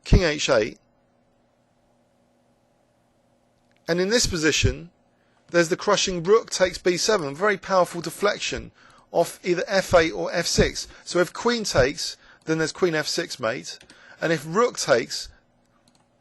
king h8, and in this position there's the crushing rook takes b7, very powerful deflection off either f8 or f6. So if queen takes, then there's queen f6 mate, and if rook takes,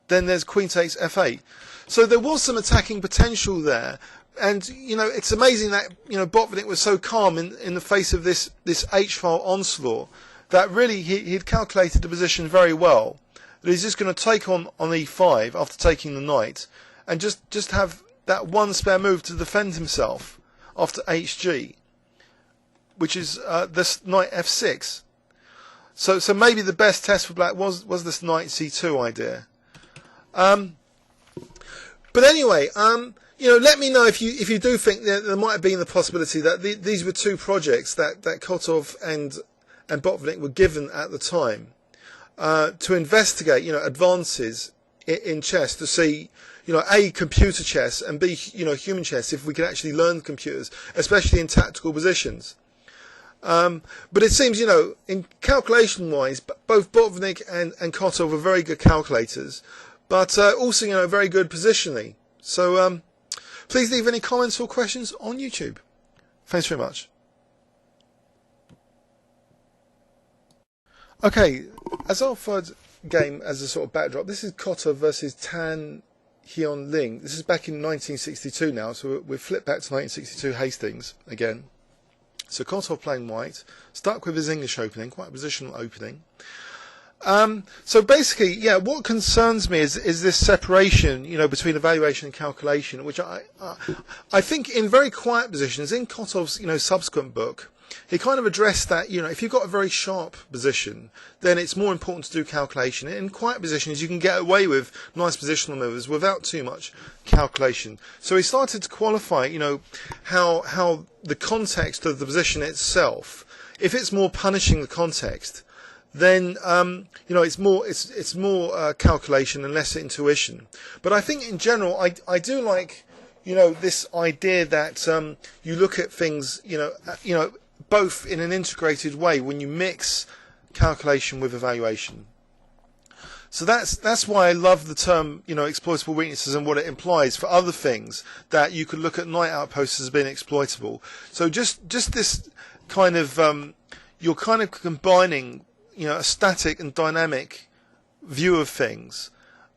then there's queen takes f8. So there was some attacking potential there, and it's amazing that Botvinnik was so calm in the face of this h-file onslaught, that really he'd calculated the position very well. That he's just going to take on e5 after taking the knight, and just have that one spare move to defend himself after hg, which is this knight f6. So maybe the best test for black was this knight c2 idea. But anyway, let me know if you do think that there might have been the possibility that these were two projects that Kotov and Botvinnik were given at the time to investigate, advances in chess, to see, A, computer chess, and B, human chess, if we can actually learn computers, especially in tactical positions. But it seems, in calculation-wise, both Botvinnik and Kotov were very good calculators, but also, very good positionally. So please leave any comments or questions on YouTube. Thanks very much. Okay, as our third game as a sort of backdrop, this is Kotov versus Tan Hyun Ling. This is back in 1962 now, so we've flipped back to 1962 Hastings again. So Kotov playing white, stuck with his English opening, quite a positional opening. So basically, what concerns me is this separation, between evaluation and calculation, which I think in very quiet positions, in Kotov's, subsequent book, he kind of addressed that, if you've got a very sharp position, then it's more important to do calculation. In quiet positions, you can get away with nice positional moves without too much calculation. So he started to qualify, how the context of the position itself, if it's more punishing the context, then it's more calculation and less intuition. But I think in general, I do like this idea that you look at things both in an integrated way when you mix calculation with evaluation. So that's why I love the term exploitable weaknesses and what it implies for other things that you could look at knight outposts as being exploitable. So just this kind of you're kind of combining a static and dynamic view of things,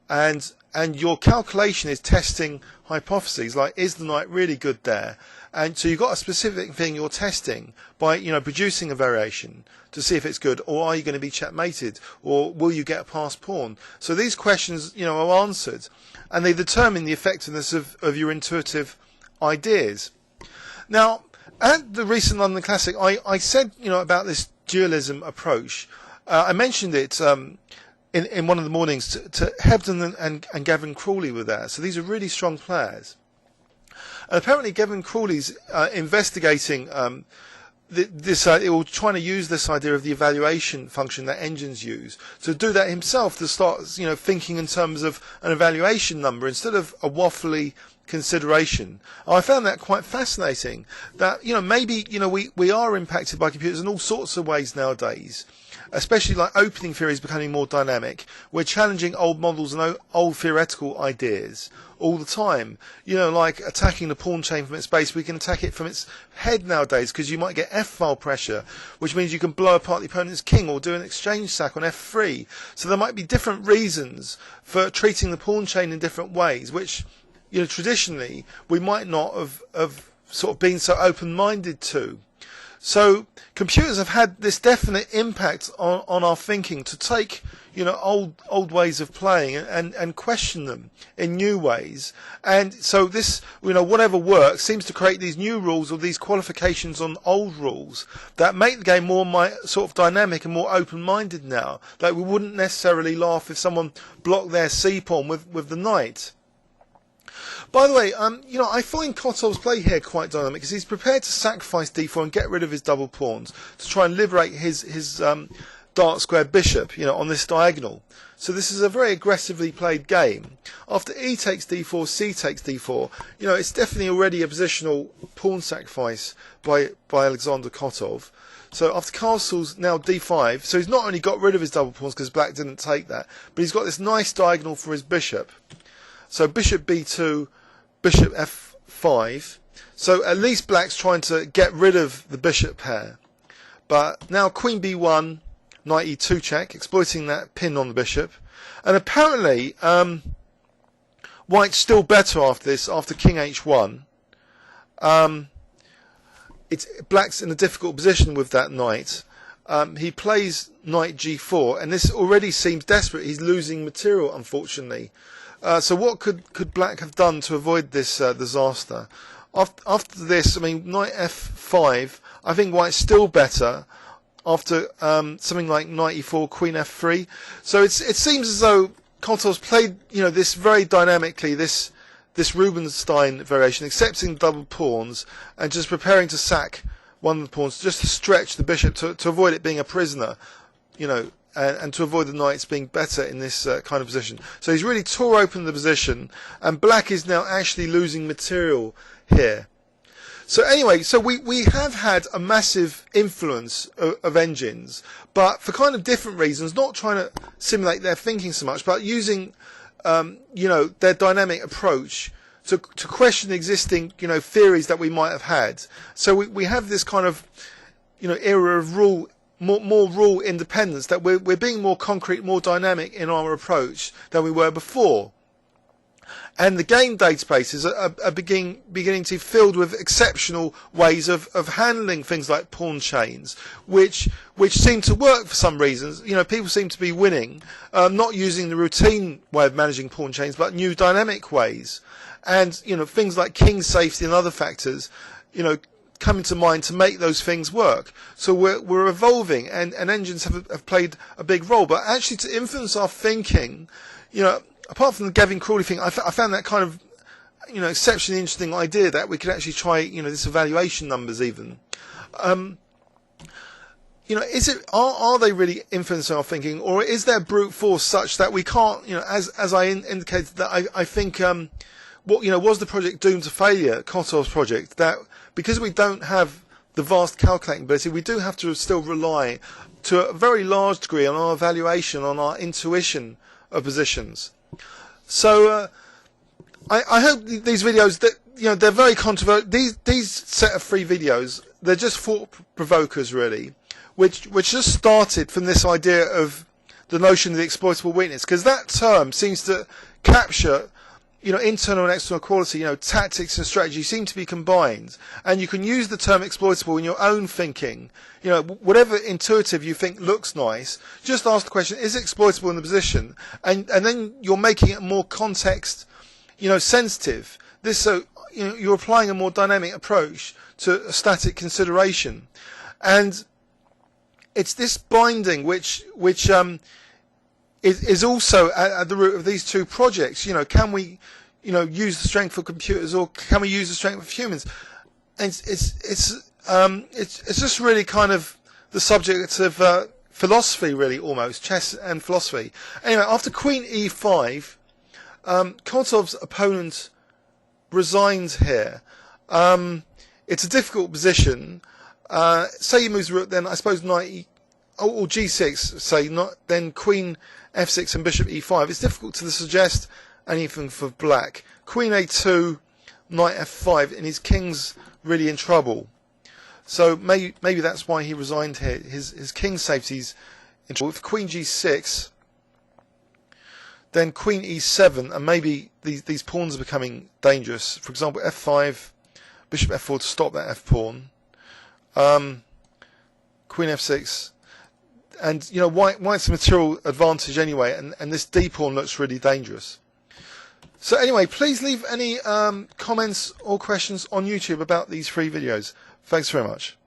and your calculation is testing hypotheses like, is the knight really good there? And so you've got a specific thing you're testing by producing a variation to see if it's good, or are you going to be checkmated, or will you get a passed pawn? So these questions are answered, and they determine the effectiveness of your intuitive ideas. Now, at the recent London Classic, I said about this dualism approach. I mentioned it in one of the mornings to Hebden and Gavin Crawley were there. So these are really strong players. And apparently Gavin Crawley's investigating this, or trying to use this idea of the evaluation function that engines use, to do that himself, to start thinking in terms of an evaluation number instead of a waffly consideration. I found that quite fascinating, that maybe we are impacted by computers in all sorts of ways nowadays, especially like opening theory is becoming more dynamic. We're challenging old models and old theoretical ideas all the time. Like attacking the pawn chain from its base, we can attack it from its head nowadays, because you might get f-file pressure, which means you can blow apart the opponent's king or do an exchange sack on f3. So there might be different reasons for treating the pawn chain in different ways, which traditionally we might not have sort of been so open-minded to. So computers have had this definite impact on our thinking, to take old ways of playing and question them in new ways. And so this whatever works seems to create these new rules or these qualifications on old rules that make the game more sort of dynamic and more open-minded now. Like, we wouldn't necessarily laugh if someone blocked their c pawn with the knight. By the way, I find Kotov's play here quite dynamic, because he's prepared to sacrifice d4 and get rid of his double pawns to try and liberate his dark square bishop, on this diagonal. So this is a very aggressively played game. After e takes d4, c takes d4, it's definitely already a positional pawn sacrifice by Alexander Kotov. So after castles, now d5. So he's not only got rid of his double pawns because black didn't take that, but he's got this nice diagonal for his bishop. So bishop b2, bishop f5. So at least black's trying to get rid of the bishop pair. But now queen b1, knight e2 check, exploiting that pin on the bishop. And apparently white's still better after this, after king h1. Black's in a difficult position with that knight. He plays knight g4, and this already seems desperate. He's losing material, unfortunately. So what could black have done to avoid this disaster? After this, I mean, knight f5, I think white's still better after something like knight e4, queen f3. So it seems as though Kotov's played, this very dynamically, this Rubinstein variation, accepting double pawns and just preparing to sack one of the pawns, just to stretch the bishop to avoid it being a prisoner, and to avoid the knights being better in this kind of position. So he's really tore open the position, and black is now actually losing material here. So anyway, so we have had a massive influence of engines, but for kind of different reasons, not trying to simulate their thinking so much, but using their dynamic approach to question existing theories that we might have had. So we have this kind of era of more rule independence, that we're being more concrete, more dynamic in our approach than we were before. And the game databases are beginning to be filled with exceptional ways of handling things like pawn chains, which seem to work for some reasons. People seem to be winning, not using the routine way of managing pawn chains, but new dynamic ways. And things like king safety and other factors, come into mind to make those things work. So we're evolving, and engines have played a big role. But actually, to influence our thinking, apart from the Gavin Crawley thing, I found that kind of, exceptionally interesting idea that we could actually try, this evaluation numbers even. Are they really influencing our thinking, or is there brute force such that we can't, as I indicated, that I think, was the project doomed to failure, Kotov's project, that because we don't have the vast calculating ability, we do have to still rely to a very large degree on our evaluation, on our intuition of positions. So I hope these videos, that they're very controversial. These set of 3 videos, they're just thought provokers really, which just started from this idea of the notion of the exploitable weakness, because that term seems to capture internal and external quality, tactics and strategy seem to be combined, and you can use the term exploitable in your own thinking. Whatever intuitive you think looks nice, just ask the question, is it exploitable in the position? And then you're making it more context, sensitive. You're applying a more dynamic approach to a static consideration. And it's this binding which is also at the root of these 2 projects. Can we, use the strength of computers, or can we use the strength of humans? And it's just really kind of the subject of philosophy, really, almost chess and philosophy. Anyway, after Queen e5, Kotov's opponent resigns here. It's a difficult position. Say he moves rook, then I suppose knight or g6, say, then queen f6 and bishop e5. It's difficult to suggest anything for black. Queen a2, knight f5, and his king's really in trouble. So maybe that's why he resigned here. His king safety's in trouble. With queen g6, then queen e7, and maybe these pawns are becoming dangerous. For example, f5, bishop f4 to stop that f pawn. Queen f6. And white's a material advantage anyway, and this d pawn looks really dangerous. So anyway, please leave any comments or questions on YouTube about these 3 videos. Thanks very much.